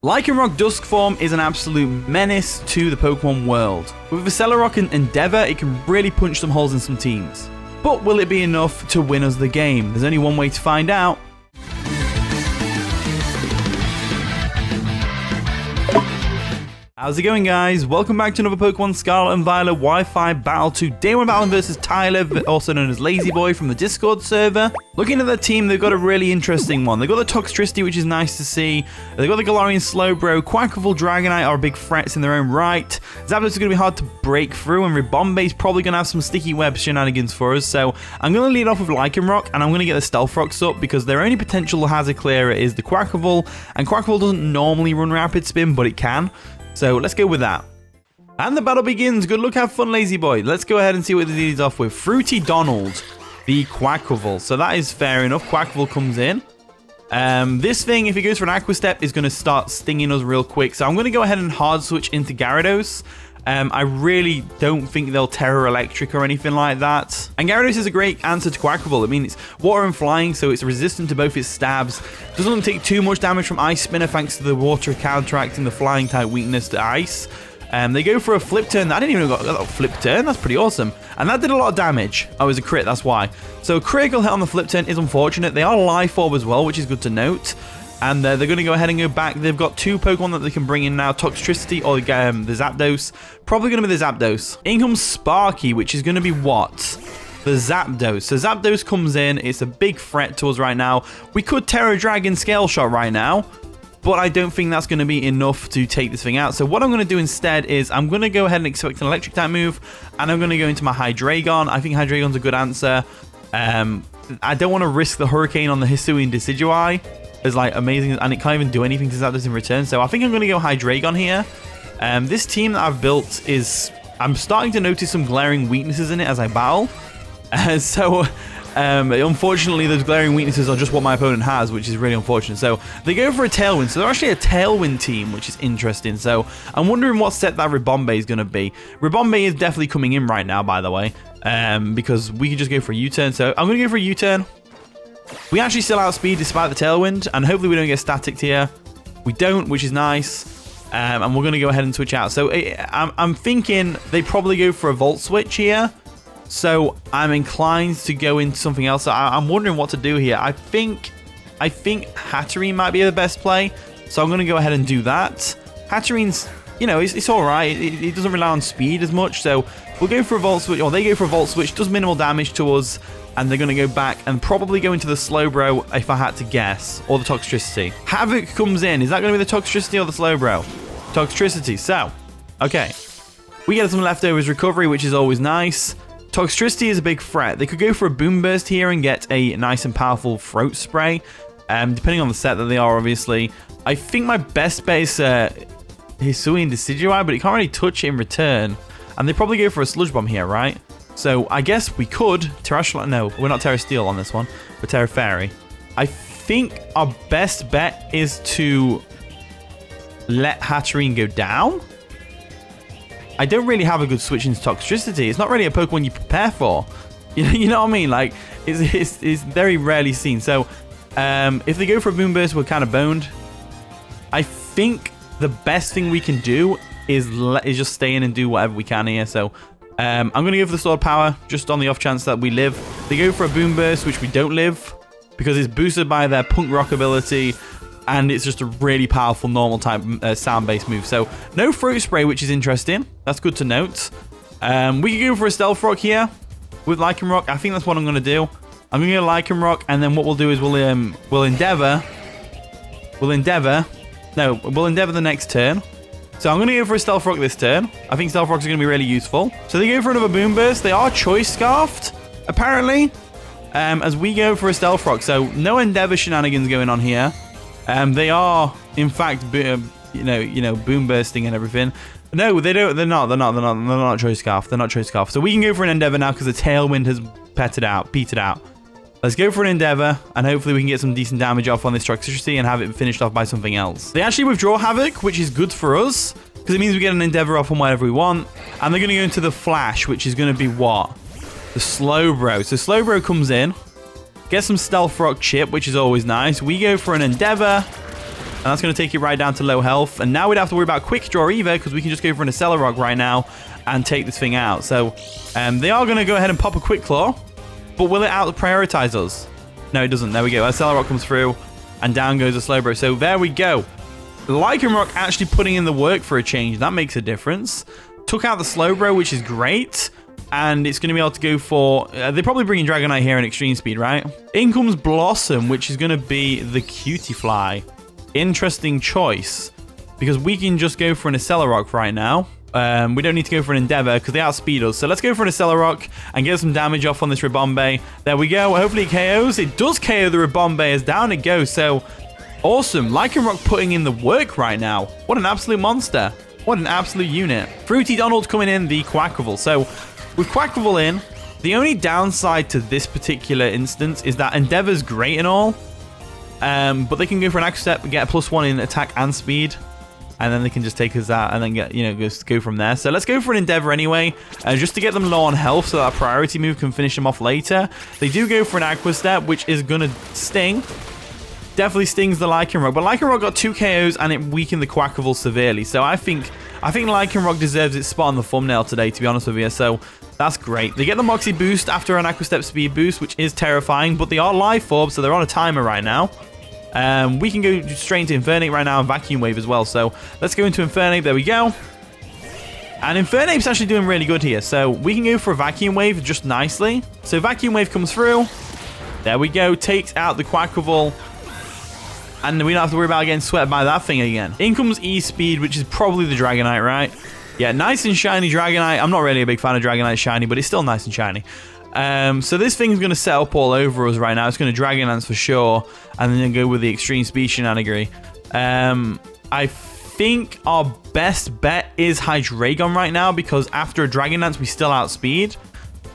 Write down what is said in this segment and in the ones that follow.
Lycanroc-Dusk form is an absolute menace to the Pokemon world. With Lycanroc and Endeavor, it can really punch some holes in some teams. But will it be enough to win us the game? There's only one way to find out. How's it going, guys? Welcome back to another Pokemon Scarlet and Violet Wi-Fi battle. Today we're battling versus Tyler, also known as Lazy Boy from the Discord server. Looking at their team, they've got a really interesting one. They've got the Toxtricity, which is nice to see. They've got the Galarian Slowbro. Quacklevolt, Dragonite are big threats in their own right. Zapdos is going to be hard to break through, and Ribombay is probably going to have some sticky web shenanigans for us. So I'm going to lead off with Lycanroc, and I'm going to get the Stealth Rocks up because their only potential hazard clearer is the Quacklevolt, and Quacklevolt doesn't normally run Rapid Spin, but it can. So let's go with that. And the battle begins. Good luck, have fun, Lazy Boy. Let's go ahead and see what it leads off with. Fruity Donald, the Quacklevolt. So that is fair enough. Quacklevolt comes in. This thing, if it goes for an Aqua Step, is going to start stinging us real quick. So I'm going to go ahead and hard switch into Gyarados. I really don't think they'll Terra Electric or anything like that. And Gyarados is a great answer to Quacklevolt. I mean, it's water and flying, so it's resistant to both its stabs. Doesn't take too much damage from Ice Spinner thanks to the water counteracting the flying type weakness to ice. They go for a flip turn. I didn't even know I got a flip turn. That's pretty awesome. And that did a lot of damage. Oh, it was a crit, that's why. So a critical hit on the flip turn is unfortunate. They are Life Orb as well, which is good to note. And they're going to go ahead and go back. They've got two Pokemon that they can bring in now. Toxtricity or the Zapdos. Probably going to be the Zapdos. In comes Sparky, which is going to be what? The Zapdos. So Zapdos comes in. It's a big threat to us right now. We could Terra Dragon Scale Shot right now, but I don't think that's going to be enough to take this thing out. So what I'm going to do instead is I'm going to go ahead and expect an Electric type move, and I'm going to go into my Hydreigon. I think Hydreigon's a good answer. I don't want to risk the Hurricane on the Hisuian Decidueye. Is like amazing, and it can't even do anything to Zapdos in return. So I think I'm going to go Hydreigon here. This team that I've built is... I'm starting to notice some glaring weaknesses in it as I battle. Unfortunately, those glaring weaknesses are just what my opponent has, which is really unfortunate. So they go for a Tailwind. So they're actually a Tailwind team, which is interesting. So I'm wondering what set that Ribombay is going to be. Ribombay is definitely coming in right now, by the way, because we could just go for a U-turn. So I'm going to go for a U-turn. We actually still outspeed despite the Tailwind, and hopefully we don't get staticked here. We don't, which is nice. And we're going to go ahead and switch out. So I'm thinking they probably go for a Volt Switch here. So I'm inclined to go into something else. I'm wondering what to do here. I think Hatterene might be the best play. So I'm going to go ahead and do that. Hatterene's, you know, it's all right. It doesn't rely on speed as much. So we'll go for a Volt Switch, or they go for a Volt Switch. Does minimal damage to us. And they're going to go back and probably go into the Slowbro if I had to guess. Or the Toxtricity. Havoc comes in. Is that going to be the Toxtricity or the Slowbro? Toxtricity. So, okay. We get some leftovers recovery, which is always nice. Toxtricity is a big threat. They could go for a Boom Burst here and get a nice and powerful Throat Spray. Depending on the set that they are, obviously. I think my best bet is Hisuian Decidueye, but it can't really touch it in return. And they probably go for a Sludge Bomb here, right? So I guess we could Terastal. No, we're not Terasteel on this one. We're Tera Fairy. I think our best bet is to let Hatterene go down. I don't really have a good switch into Toxtricity. It's not really a Pokemon you prepare for. You know what I mean? Like it's very rarely seen. So if they go for a Boom Burst, we're kind of boned. I think the best thing we can do is just stay in and do whatever we can here. So. I'm going to go for the Sword Power, just on the off chance that we live. They go for a Boom Burst, which we don't live, because it's boosted by their Punk Rock ability, and it's just a really powerful normal type sound-based move. So, no Throat Spray, which is interesting. That's good to note. We can go for a Stealth Rock here with Lycanroc. I think that's what I'm going to do. I'm going to go Lycanroc, and then what we'll do is we'll endeavor the next turn. So I'm going to go for a Stealth Rock this turn. I think Stealth Rocks are going to be really useful. So they go for another Boom Burst. They are Choice Scarfed, apparently, as we go for a Stealth Rock. So no Endeavor shenanigans going on here. They are, in fact, Boom Bursting and everything. No, they don't. They're not Choice Scarf. They're not Choice Scarf. So we can go for an Endeavor now because the Tailwind has petered out. Let's go for an Endeavor, and hopefully we can get some decent damage off on this Toxtricity and have it finished off by something else. They actually withdraw Havoc, which is good for us, because it means we get an Endeavor off on whatever we want. And they're going to go into the Flash, which is going to be what? The Slowbro. So Slowbro comes in, gets some Stealth Rock chip, which is always nice. We go for an Endeavor, And that's going to take it right down to low health. And now we don't have to worry about quick draw either, because we can just go for an Accelerock right now and take this thing out. So they are going to go ahead and pop a Quick Claw. But will it out-prioritize us? No, it doesn't. There we go. Accelerock comes through, and down goes a Slowbro. So there we go. Lycanroc actually putting in the work for a change. That makes a difference. Took out the Slowbro, which is great. And it's going to be able to go for... they're probably bringing Dragonite here in extreme speed, right? In comes Blossom, which is going to be the Cutie Fly. Interesting choice. Because we can just go for an Accelerock right now. We don't need to go for an Endeavor because they outspeed us. So let's go for an Accelerock and get some damage off on this Ribombay. There we go. Hopefully it KOs. It does KO the Ribombay as down it goes. So awesome. Lycanroc putting in the work right now. What an absolute monster. What an absolute unit. Fruity Donald coming in the Quackable. So with Quackable in, the only downside to this particular instance is that Endeavor's great and all. But they can go for an Aqua Step and get a +1 in attack and speed. And then they can just take us out and then get, just go from there. So let's go for an Endeavor anyway, just to get them low on health so that priority move can finish them off later. They do go for an Aqua Step, which is going to sting. Definitely stings the Lycanroc. But Lycanroc got 2 KOs and it weakened the Quackable severely. So I think Lycanroc deserves its spot on the thumbnail today, to be honest with you. So that's great. They get the Moxie boost after an Aqua Step speed boost, which is terrifying. But they are Life Orb, so they're on a timer right now. We can go straight into Infernape right now and Vacuum Wave as well. So let's go into Infernape. There we go. And Infernape's actually doing really good here. So we can go for a Vacuum Wave just nicely. So Vacuum Wave comes through. There we go. Takes out the Quackable. And we don't have to worry about getting swept by that thing again. In comes E-Speed, which is probably the Dragonite, right? Yeah, nice and shiny Dragonite. I'm not really a big fan of Dragonite shiny, but it's still nice and shiny. So this thing's going to set up all over us right now. It's going to Dragon Dance for sure. And then go with the Extreme Speed shenanigery. I think our best bet is Hydreigon right now, because after a Dragon Dance, we still outspeed.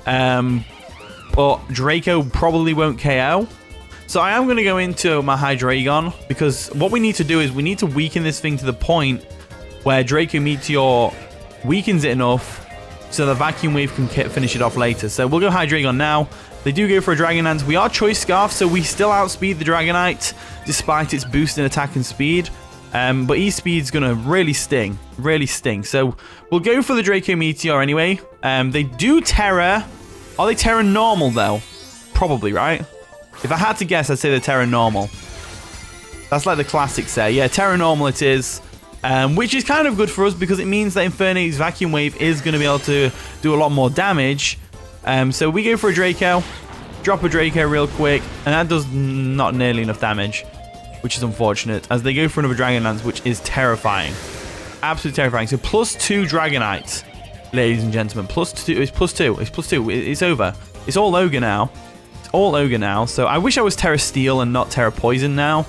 But Draco probably won't KO. So I am going to go into my Hydreigon, because what we need to do is we need to weaken this thing to the point where Draco Meteor weakens it enough so the Vacuum Wave can finish it off later. So we'll go Hydreigon now. They do go for a Dragon Dance. We are Choice Scarf, so we still outspeed the Dragonite despite its boost in attack and speed. But E-Speed's going to really sting. Really sting. So we'll go for the Draco Meteor anyway. They do Terra. Are they Terra Normal, though? Probably, right? If I had to guess, I'd say they're Terra Normal. That's like the classics say. Yeah, Terra Normal it is. Which is kind of good for us because it means that Infernape's Vacuum Wave is going to be able to do a lot more damage. So we go for a Draco. Drop a Draco real quick. And that does not nearly enough damage, which is unfortunate. As they go for another Dragon Dance, which is terrifying. Absolutely terrifying. So +2 Dragonite, ladies and gentlemen. +2. It's +2. It's +2. It's over. It's all Ogre now. It's all Ogre now. So I wish I was Terra Steel and not Terra Poison now.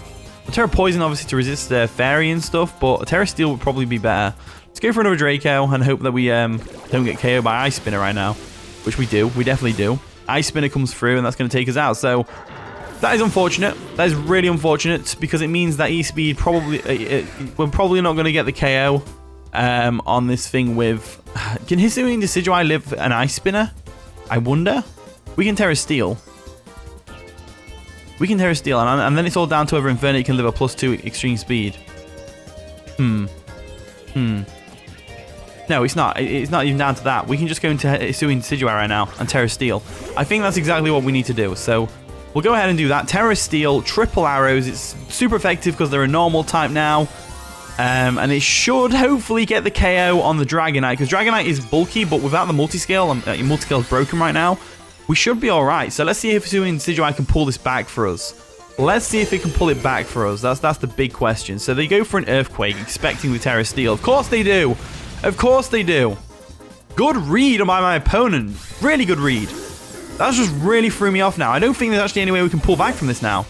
Terra Poison obviously to resist the Fairy and stuff, but Terra Steel would probably be better. Let's go for another Draco and hope that we don't get KO'd by Ice Spinner right now, which we do. We definitely do. Ice Spinner comes through and that's going to take us out. So that is unfortunate. That is really unfortunate because it means that E-Speed probably we're probably not going to get the KO on this thing with... Can Hisuian Decidueye live an Ice Spinner? I wonder. We can Terra Steel. We can Terra Steel, and then it's all down to whether Infernape can live a +2 extreme speed. No, it's not. It's not even down to that. We can just go into Hisuian Decidueye right now and Terra Steel. I think that's exactly what we need to do. So we'll go ahead and do that. Terra Steel, triple arrows. It's super effective because they're a normal type now. And it should hopefully get the KO on the Dragonite, because Dragonite is bulky, but without the multi-scale, multi-scale is broken right now. We should be alright. So let's see if Hisuian Decidueye can pull this back for us. Let's see if it can pull it back for us. That's the big question. So they go for an Earthquake, expecting the Terra Steel. Of course they do. Of course they do. Good read by my opponent. Really good read. That just really threw me off now. I don't think there's actually any way we can pull back from this now.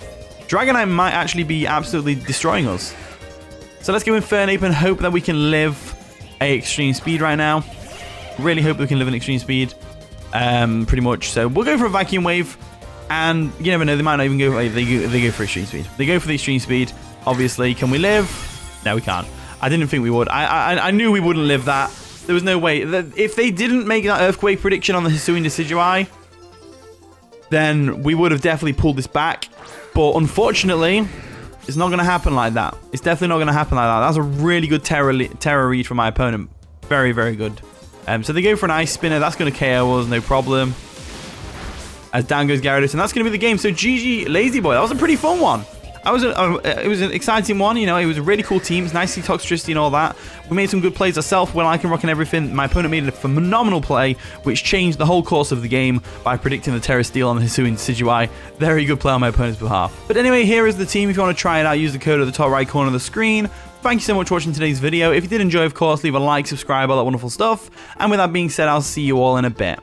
Dragonite might actually be absolutely destroying us. So let's go Infernape and hope that we can live a extreme speed right now. Really hope we can live an extreme speed. Pretty much. So we'll go for a Vacuum Wave, and you never know, they might not even go. They go for extreme speed. They go for the extreme speed. Obviously, can we live? No, we can't. I didn't think we would. I knew we wouldn't live that. There was no way. If they didn't make that Earthquake prediction on the Hisuian Decidueye, then we would have definitely pulled this back. But unfortunately, It's not going to happen like that. It's definitely not going to happen like that. That's a really good Terra read from my opponent. Very, very good. So they go for an Ice Spinner. That's going to KO us, no problem. As down goes Gyarados, and that's going to be the game. So GG, Lazy Boy. That was a pretty fun one. It was an exciting one, you know. It was a really cool team. It's nicely Toxtricity and all that. We made some good plays ourselves when Lycanroc and everything. My opponent made a phenomenal play, which changed the whole course of the game by predicting the Terastal on the Hisuian Decidueye. Very good play on my opponent's behalf. But anyway, here is the team. If you want to try it out, use the code at the top right corner of the screen. Thank you so much for watching today's video. If you did enjoy, of course, leave a like, subscribe, all that wonderful stuff. And with that being said, I'll see you all in a bit.